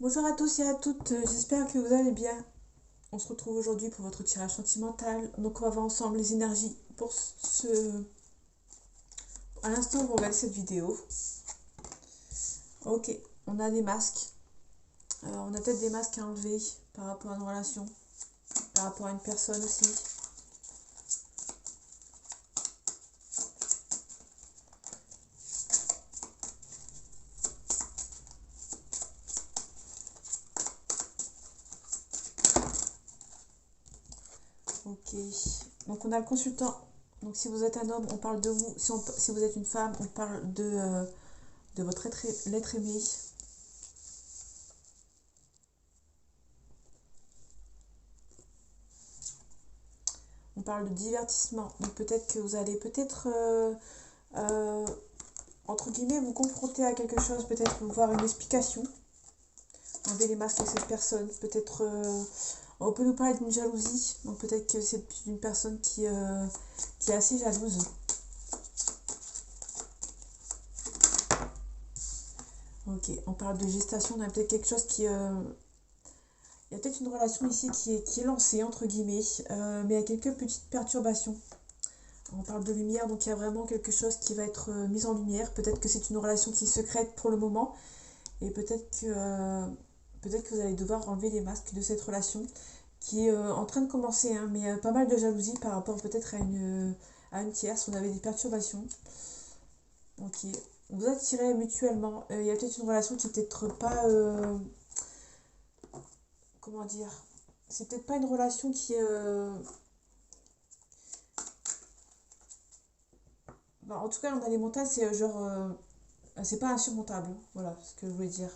Bonjour à tous et à toutes, j'espère que vous allez bien. On se retrouve aujourd'hui pour votre tirage sentimental. Donc on va voir ensemble les énergies pour ce... À l'instant où vous regardez cette vidéo. Ok, on a des masques. On a peut-être des masques à enlever par rapport à une relation, par rapport à une personne aussi. Ok, donc on a le consultant. Donc si vous êtes un homme, on parle de vous. Si vous êtes une femme, on parle de votre l'être aimé. On parle de divertissement. Donc peut-être que vous allez euh, entre guillemets, vous confronter à quelque chose, peut-être voir une explication, enlever les masques à cette personne, peut-être, on peut nous parler d'une jalousie, donc peut-être que c'est une personne qui est assez jalouse. Ok, on parle de gestation, on a peut-être quelque chose il y a peut-être une relation ici qui est lancée, entre guillemets, mais il y a quelques petites perturbations. On parle de lumière, donc il y a vraiment quelque chose qui va être mis en lumière. Peut-être que c'est une relation qui est secrète pour le moment, et peut-être que vous allez devoir enlever les masques de cette relation qui est en train de commencer, hein, mais pas mal de jalousie par rapport peut-être à une tierce. On avait des perturbations. Ok. Vous attirez mutuellement. Il y a peut-être une relation qui est peut-être pas... comment dire? C'est peut-être pas une relation qui est... bah, en tout cas, on a les montagnes, c'est genre... c'est pas insurmontable. Voilà ce que je voulais dire.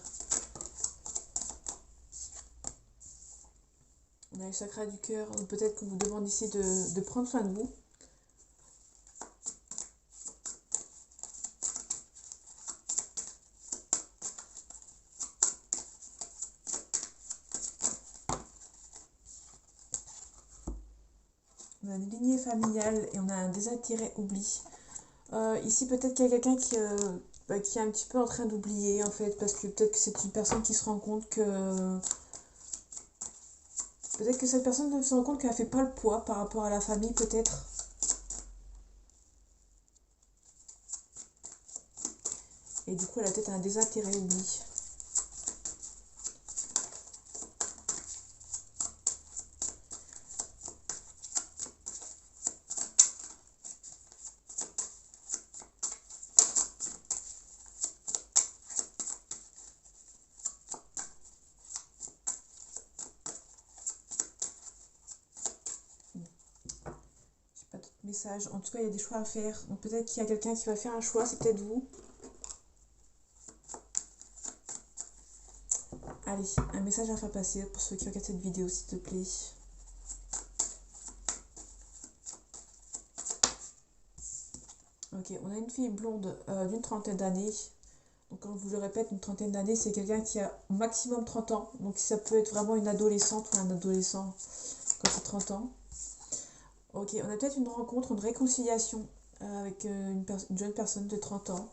On a le chakra du cœur. Donc peut-être qu'on vous demande ici de prendre soin de vous. On a une lignée familiale et on a un désintérêt oubli. Ici, peut-être qu'il y a quelqu'un qui est un petit peu en train d'oublier, en fait, parce que peut-être que c'est une personne qui se rend compte que... Peut-être que cette personne se rend compte qu'elle fait pas le poids par rapport à la famille, peut-être. Et du coup, elle a peut-être un désintérêt oubli. J'ai pas d'autres messages. En tout cas, il y a des choix à faire. Donc peut-être qu'il y a quelqu'un qui va faire un choix, c'est peut-être vous. Allez, un message à faire passer pour ceux qui regardent cette vidéo, s'il te plaît. Ok, on a une fille blonde d'une trentaine d'années. Donc, comme je vous le répète, une trentaine d'années, c'est quelqu'un qui a au maximum 30 ans. Donc, ça peut être vraiment une adolescente ou un adolescent quand c'est 30 ans. Ok, on a peut-être une rencontre, une réconciliation avec une jeune personne de 30 ans.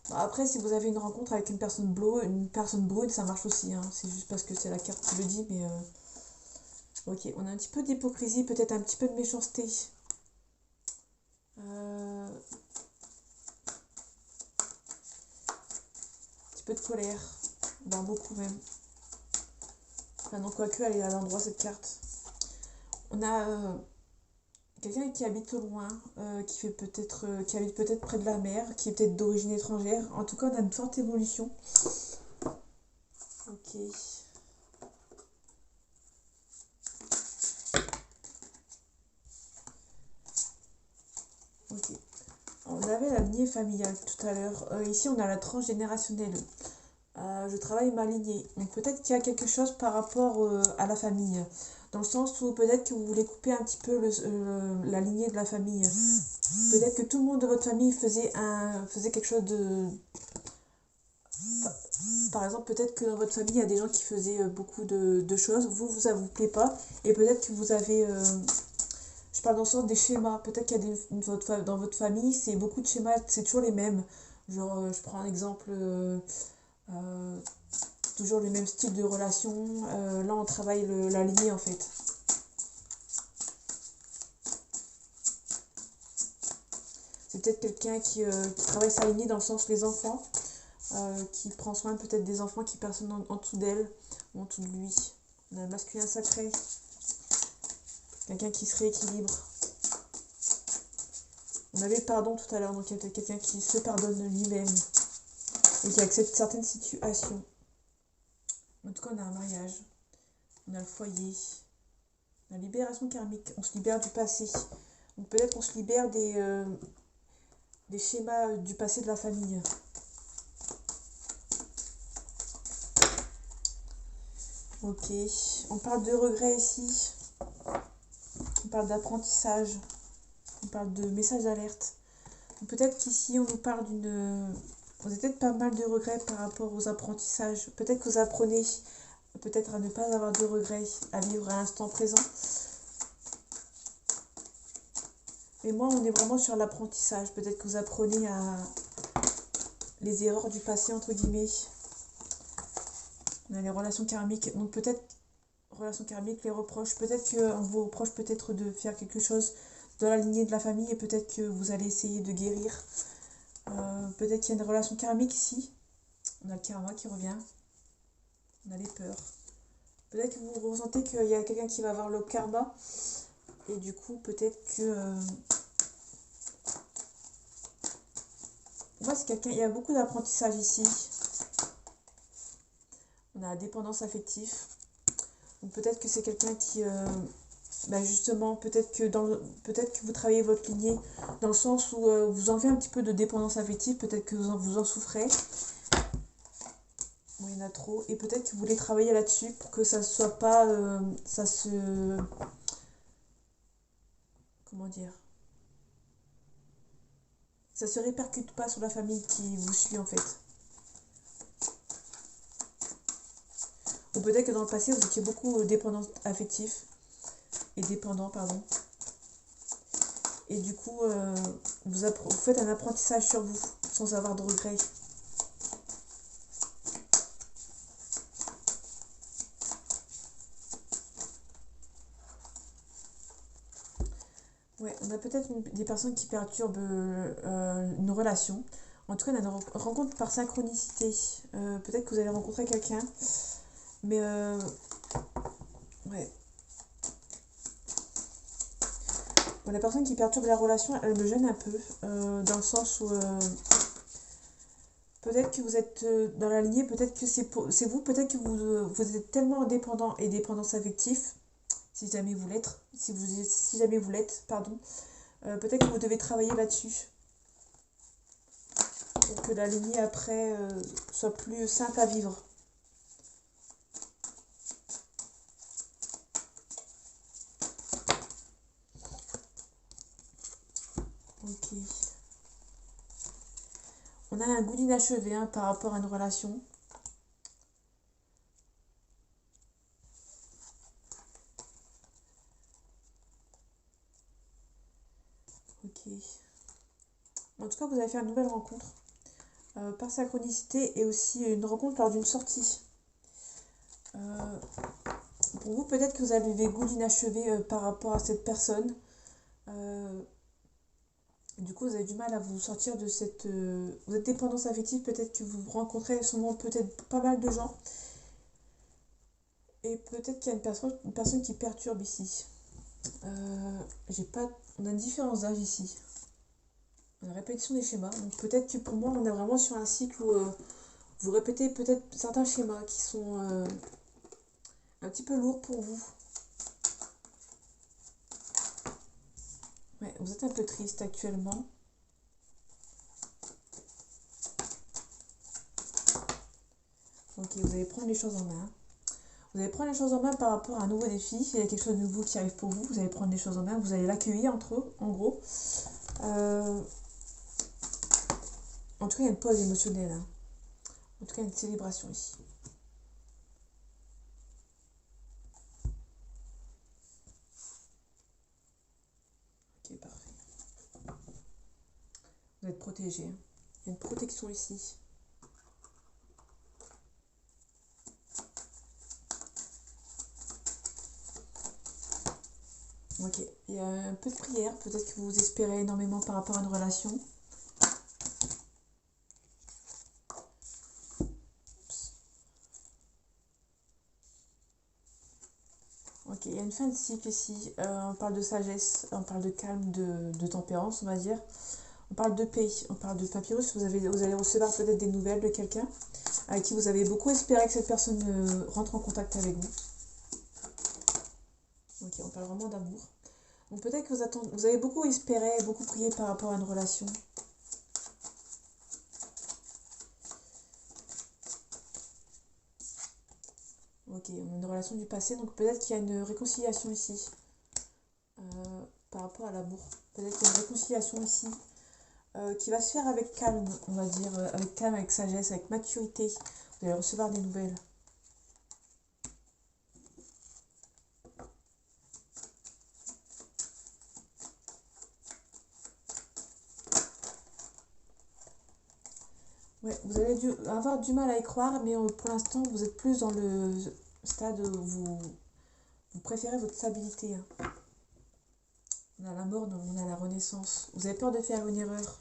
Bon, après, si vous avez une rencontre avec une personne brune, ça marche aussi, hein. C'est juste parce que c'est la carte qui le dit, mais... Ok, on a un petit peu d'hypocrisie, peut-être un petit peu de méchanceté. Un petit peu de colère. Ben, beaucoup même. Enfin, non, quoique, elle est à l'endroit, cette carte. On a quelqu'un qui habite loin, qui habite peut-être près de la mer, qui est peut-être d'origine étrangère. En tout cas, on a une forte évolution. Ok. Ok. On avait la lignée familiale tout à l'heure. Ici, on a la transgénérationnelle. Je travaille ma lignée. Donc peut-être qu'il y a quelque chose par rapport à la famille. Dans le sens où peut-être que vous voulez couper un petit peu la lignée de la famille. Peut-être que tout le monde de votre famille faisait quelque chose de... Par exemple, peut-être que dans votre famille, il y a des gens qui faisaient beaucoup de choses. Vous, ça vous plaît pas. Et peut-être que vous avez... je parle dans le sens des schémas. Peut-être qu'il y a dans votre famille, c'est beaucoup de schémas, c'est toujours les mêmes. Genre, je prends un exemple, euh, toujours le même style de relation. Là, on travaille la lignée en fait. C'est peut-être quelqu'un qui travaille sa lignée dans le sens les enfants, qui prend soin peut-être des enfants qui personne en dessous d'elle ou en dessous de lui. On a le masculin sacré, quelqu'un qui se rééquilibre. On avait le pardon tout à l'heure, donc il y a peut-être quelqu'un qui se pardonne lui-même et qui accepte certaines situations. En tout cas, on a un mariage, on a le foyer, la libération karmique, on se libère du passé. Donc peut-être qu'on se libère des schémas du passé de la famille. Ok, on parle de regret ici, on parle d'apprentissage, on parle de message d'alerte. Peut-être qu'ici on nous parle d'une... Vous avez peut-être pas mal de regrets par rapport aux apprentissages. Peut-être que vous apprenez peut-être à ne pas avoir de regrets, à vivre à l'instant présent. Et moi, on est vraiment sur l'apprentissage. Peut-être que vous apprenez à les erreurs du passé, entre guillemets. On a les relations karmiques. Donc peut-être, relations karmiques, les reproches. Peut-être qu'on vous reproche peut-être de faire quelque chose dans la lignée de la famille et peut-être que vous allez essayer de guérir. Peut-être qu'il y a une relation karmique ici. On a le karma qui revient. On a les peurs. Peut-être que vous ressentez qu'il y a quelqu'un qui va avoir le karma. Et du coup, peut-être que... Moi, c'est quelqu'un... Il y a beaucoup d'apprentissage ici. On a la dépendance affective. Donc peut-être que c'est quelqu'un qui... justement, peut-être que vous travaillez votre lignée dans le sens où vous en faites un petit peu de dépendance affective. Peut-être que vous en souffrez. Bon, il y en a trop. Et peut-être que vous voulez travailler là-dessus pour que ça soit pas... ça se... Comment dire? Ça se répercute pas sur la famille qui vous suit en fait. Ou peut-être que dans le passé vous étiez beaucoup dépendant affectif et dépendant, pardon. Et du coup vous faites un apprentissage sur vous sans avoir de regrets. Ouais, on a peut-être des personnes qui perturbent une relation. En tout cas, on a une rencontre par synchronicité. Peut-être que vous allez rencontrer quelqu'un. Mais ouais. Bon, la personne qui perturbe la relation, elle me gêne un peu. Dans le sens où peut-être que vous êtes dans la lignée, peut-être que c'est vous, peut-être que vous êtes tellement indépendant et dépendance affective, si jamais vous l'êtes, si jamais vous l'êtes, pardon. Peut-être que vous devez travailler là-dessus. Pour que la lignée après soit plus simple à vivre. Ok. On a un goût d'inachevé par rapport à une relation. Ok. En tout cas, vous allez faire une nouvelle rencontre. Par synchronicité et aussi une rencontre lors d'une sortie. Pour vous, peut-être que vous avez des goûts d'inachevés par rapport à cette personne. Du coup, vous avez du mal à vous sortir de cette... vous êtes dépendance affective, peut-être que vous rencontrez sûrement peut-être pas mal de gens. Et peut-être qu'il y a une personne qui perturbe ici. J'ai pas... On a une différence d'âge ici. On a répétition des schémas. Donc peut-être que pour moi, on est vraiment sur un cycle où vous répétez peut-être certains schémas qui sont un petit peu lourds pour vous. Ouais, vous êtes un peu triste actuellement. Ok, vous allez prendre les choses en main. Vous allez prendre les choses en main par rapport à un nouveau défi. S'il y a quelque chose de nouveau qui arrive pour vous, vous allez prendre les choses en main. Vous allez l'accueillir en gros. En tout cas, il y a une pause émotionnelle. En tout cas, il y a une célébration ici. Ok, parfait. Vous êtes protégé. Il Il y a une protection ici. Ok, il y a un peu de prière, peut-être que vous espérez énormément par rapport à une relation. Ok, il y a une fin de cycle ici. On parle de sagesse, on parle de calme, de tempérance, on va dire. On parle de paix, on parle de papyrus. Vous allez recevoir peut-être des nouvelles de quelqu'un avec qui vous avez beaucoup espéré que cette personne rentre en contact avec vous. Ok, on parle vraiment d'amour. Donc peut-être que vous avez beaucoup espéré, beaucoup prié par rapport à une relation. Ok, on a une relation du passé, donc peut-être qu'il y a une réconciliation ici par rapport à l'amour. Peut-être qu'il y a une réconciliation ici qui va se faire avec calme, on va dire, avec calme, avec sagesse, avec maturité. Vous allez recevoir des nouvelles. Ouais, vous allez avoir du mal à y croire, mais pour l'instant, vous êtes plus dans le stade où vous préférez votre stabilité. Hein. On a la mort, non, on a la renaissance. Vous avez peur de faire une erreur.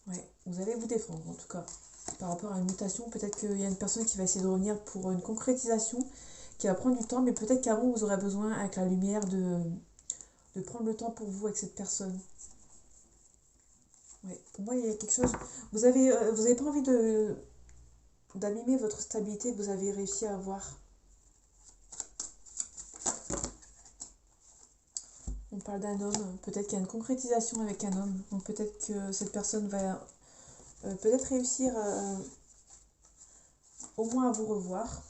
Ouais, vous allez vous défendre en tout cas. Par rapport à une mutation, peut-être qu'il y a une personne qui va essayer de revenir pour une concrétisation qui va prendre du temps, mais peut-être qu'avant vous aurez besoin, avec la lumière, de prendre le temps pour vous avec cette personne. Ouais, pour moi, il y a quelque chose. Vous avez pas envie d'abîmer votre stabilité que vous avez réussi à avoir. On parle d'un homme, peut-être qu'il y a une concrétisation avec un homme, donc peut-être que cette personne va peut-être réussir au moins à vous revoir.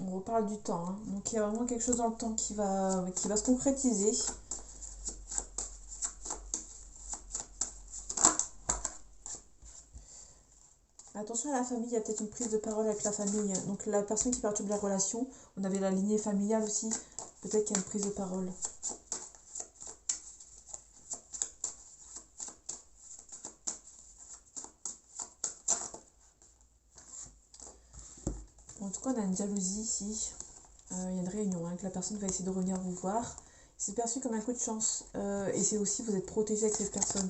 On reparle du temps, hein. Donc il y a vraiment quelque chose dans le temps qui va se concrétiser. Attention à la famille, il y a peut-être une prise de parole avec la famille. Donc la personne qui perturbe la relation, on avait la lignée familiale aussi, peut-être qu'il y a une prise de parole. En tout cas, on a une jalousie ici. Il y a une réunion, hein, que la personne va essayer de revenir vous voir. C'est perçu comme un coup de chance. Et c'est aussi, vous êtes protégé avec cette personne.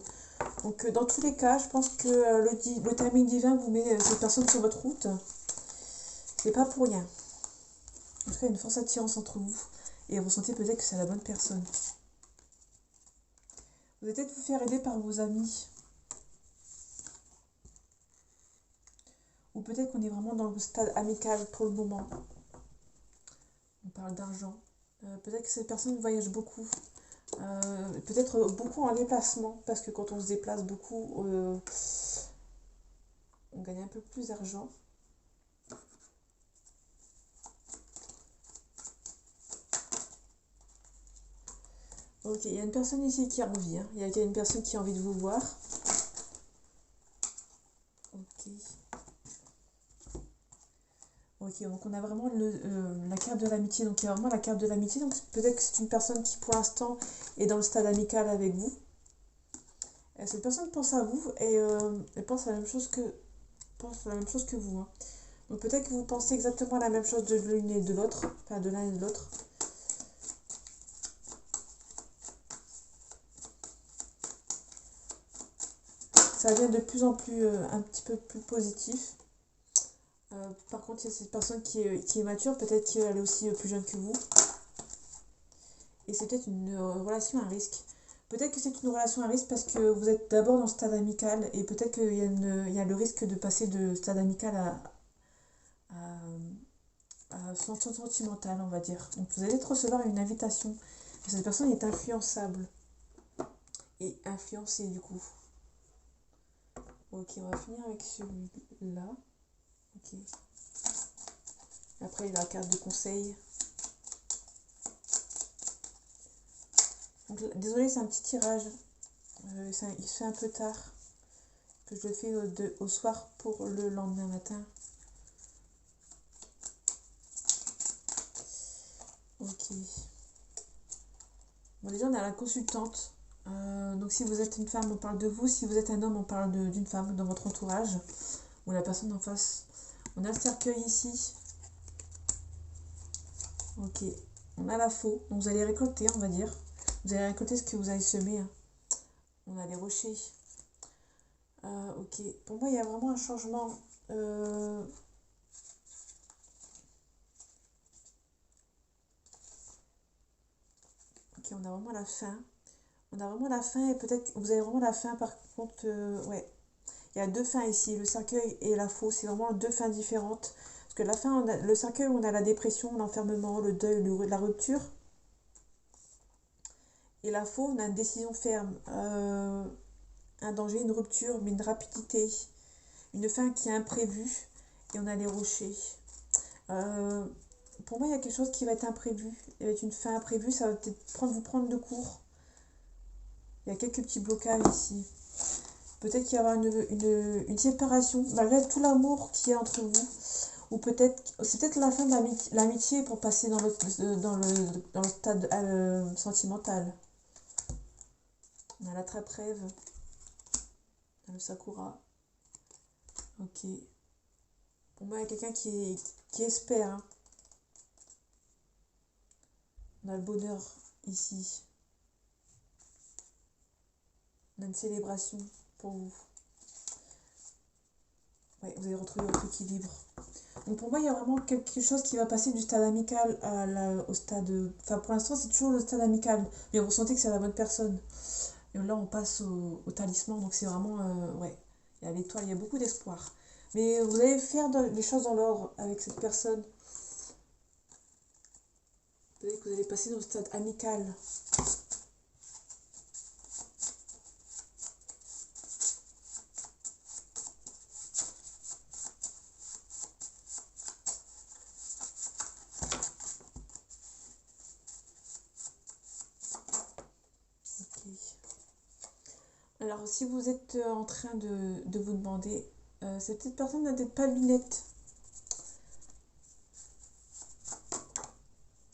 Donc dans tous les cas, je pense que le timing divin vous met cette personne sur votre route. C'est pas pour rien. En tout cas, il y a une force attirance entre vous. Et vous sentez peut-être que c'est la bonne personne. Vous allez peut-être vous faire aider par vos amis. Ou peut-être qu'on est vraiment dans le stade amical pour le moment. On parle d'argent. Peut-être que cette personne voyage beaucoup. Peut-être beaucoup en déplacement. Parce que quand on se déplace beaucoup, on gagne un peu plus d'argent. Ok, il y a une personne ici qui a envie. Hein. Il y a une personne qui a envie de vous voir. Ok. Ok, donc on a vraiment la carte de l'amitié. Donc il y a vraiment la carte de l'amitié. Donc peut-être que c'est une personne qui pour l'instant est dans le stade amical avec vous. Et cette personne pense à vous et elle pense la même chose que vous. Hein. Donc peut-être que vous pensez exactement la même chose de l'une et de l'autre. Enfin de l'un et de l'autre. Ça devient de plus en plus un petit peu plus positif. Par contre, il y a cette personne qui est mature, peut-être qu'elle est aussi plus jeune que vous. Et c'est peut-être une relation à risque. Peut-être que c'est une relation à risque parce que vous êtes d'abord dans le stade amical et peut-être qu'il y a le risque de passer de stade amical à sentimental, on va dire. Donc vous allez recevoir une invitation. Cette personne est influençable et influencée du coup. Ok, on va finir avec celui-là. Ok. Après, la carte de conseil. Donc, désolé, c'est un petit tirage. Il se fait un peu tard. Que je le fais au soir pour le lendemain matin. Ok. Bon, déjà, on a la consultante. Donc si vous êtes une femme, on parle de vous. Si vous êtes un homme, on parle d'une femme dans votre entourage ou la personne en face. On a le cercueil ici. Ok. On a la faux. Donc vous allez récolter, on va dire. Vous allez récolter ce que vous avez semé, hein. On a les rochers. Ok. Pour moi, il y a vraiment un changement. Ok, on a vraiment la fin. On a vraiment la fin et peut-être que vous avez vraiment la fin par contre. Ouais. Il y a deux fins ici, le cercueil et la faux. C'est vraiment deux fins différentes. Parce que la fin, le cercueil, on a la dépression, l'enfermement, le deuil, la rupture. Et la faux, on a une décision ferme. Un danger, une rupture, mais une rapidité. Une fin qui est imprévue. Et on a les rochers. Euh, pour moi, il y a quelque chose qui va être imprévu. Il va être une fin imprévue. Ça va peut-être vous prendre de court. Il y a quelques petits blocages ici. Peut-être qu'il y aura une séparation, malgré tout l'amour qu'il y a entre vous. Ou peut-être, c'est peut-être la fin de l'amitié pour passer dans le stade sentimental. On a la trappe-rêve. On a le sakura. Ok. Pour moi, il y a quelqu'un qui espère, hein. On a le bonheur ici. On a une célébration pour vous. Ouais, vous allez retrouver votre équilibre. Donc pour moi, il y a vraiment quelque chose qui va passer du stade amical au stade... Enfin, pour l'instant, c'est toujours le stade amical. Mais vous sentez que c'est la bonne personne. Et là, on passe au talisman. Donc c'est vraiment... ouais, il y a l'étoile, il y a beaucoup d'espoir. Mais vous allez faire les choses dans l'ordre avec cette personne. Peut-être que vous allez passer dans le stade amical. Ok. Alors, si vous êtes en train de vous demander, cette petite personne n'a peut-être pas de lunettes.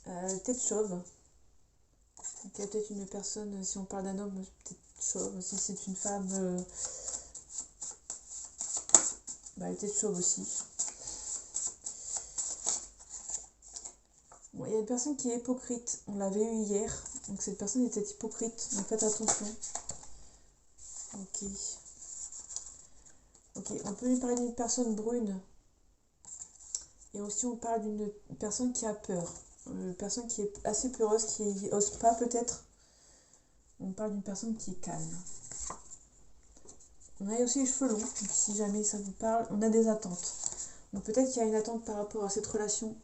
Peut-être chauve. Donc, il y a peut-être une personne, si on parle d'un homme, peut-être chauve. Si c'est une femme, elle est peut-être chauve aussi. Bon, il y a une personne qui est hypocrite. On l'avait eu hier. Donc, cette personne est peut-être hypocrite. Donc, faites attention. Ok. Ok, on peut lui parler d'une personne brune. Et aussi, on parle d'une personne qui a peur. Une personne qui est assez peureuse, qui n'ose pas peut-être. On parle d'une personne qui est calme. On a aussi les cheveux longs, donc si jamais ça vous parle, on a des attentes. Donc peut-être qu'il y a une attente par rapport à cette relation.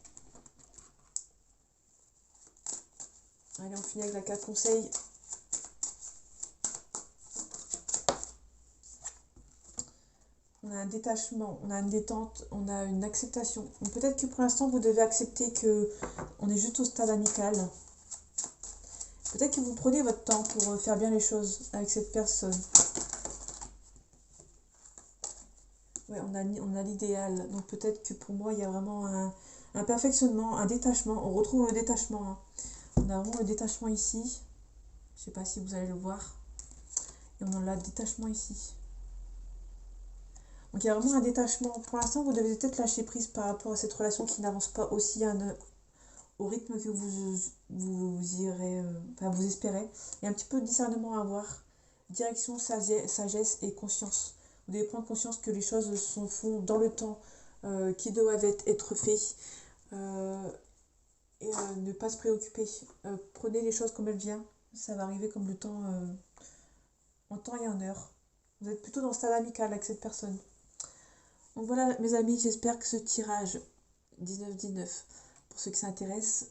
Allez, on finit avec la carte conseil. On a un détachement, on a une détente, on a une acceptation. Donc peut-être que pour l'instant, vous devez accepter que on est juste au stade amical. Peut-être que vous prenez votre temps pour faire bien les choses avec cette personne. Ouais, on a l'idéal. Donc peut-être que pour moi, il y a vraiment un perfectionnement, un détachement. On retrouve le détachement, hein. On a vraiment le détachement ici. Je ne sais pas si vous allez le voir. Et on a le détachement ici. Donc il y a vraiment un détachement. Pour l'instant, vous devez peut-être lâcher prise par rapport à cette relation qui n'avance pas aussi au rythme que vous irez, vous espérez. Il y a un petit peu de discernement à avoir. Direction, sagesse et conscience. Vous devez prendre conscience que les choses se font dans le temps qui doivent être faits. Et ne pas se préoccuper. Prenez les choses comme elles viennent. Ça va arriver comme le temps, en temps et en heure. Vous êtes plutôt dans le stade amical avec cette personne. Donc voilà mes amis, j'espère que ce tirage 19-19, pour ceux qui s'intéressent,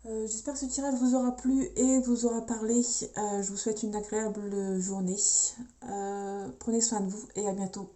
j'espère que ce tirage vous aura plu et vous aura parlé. Je vous souhaite une agréable journée. Prenez soin de vous et à bientôt.